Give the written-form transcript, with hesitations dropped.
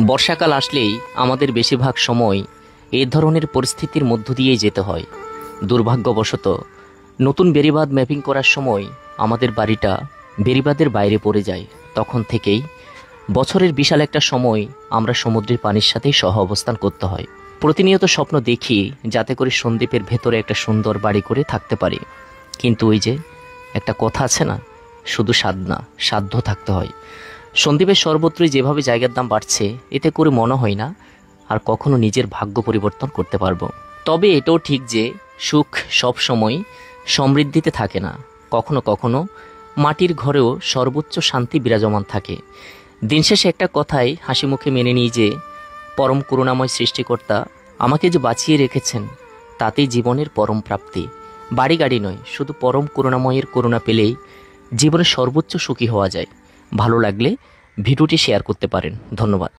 বর্ষাকাল আসলেই আমাদের বেশিরভাগ সময় এই ধরনের পরিস্থিতির মধ্য দিয়েই যেতে হয়। দুর্ভাগ্যবশত নতুন বেড়িবাঁধ ম্যাপিং করার সময় আমাদের বাড়িটা বেড়িবাঁধের বাইরে পড়ে যায়। তখন থেকেই বছরের বিশাল একটা সময় আমরা সমুদ্রের পানির সাথেই সহ অবস্থান করতে হয়। প্রতিনিয়ত স্বপ্ন দেখি যাতে করে সন্দ্বীপের ভেতরে একটা সুন্দর বাড়ি করে থাকতে পারি, কিন্তু ওই যে একটা কথা আছে না, শুধু স্বাদ না, সাধ্য থাকতে হয়। সন্দ্বীপের সর্বত্রই যেভাবে জায়গার দাম বাড়ছে, এতে করে মনে হয় না আর কখনো নিজের ভাগ্য পরিবর্তন করতে পারবো। তবে এটাও ঠিক যে সুখ সব সময় সমৃদ্ধিতে থাকে না, কখনো কখনো মাটির ঘরেও সর্বোচ্চ শান্তি বিরাজমান থাকে। দিন শেষে একটা কথাই হাসি মুখে মেনে নিই যে পরম করুণাময় সৃষ্টিকর্তা আমাকে যে বাঁচিয়ে রেখেছেন, তাতেই জীবনের পরম প্রাপ্তি। বাড়ি গাড়ি নয়, শুধু পরম করুণাময়ের করুণা পেলেই জীবনে সর্বোচ্চ সুখী হওয়া যায়। ভালো লাগলে ভিডিওটি শেয়ার করতে পারেন। ধন্যবাদ।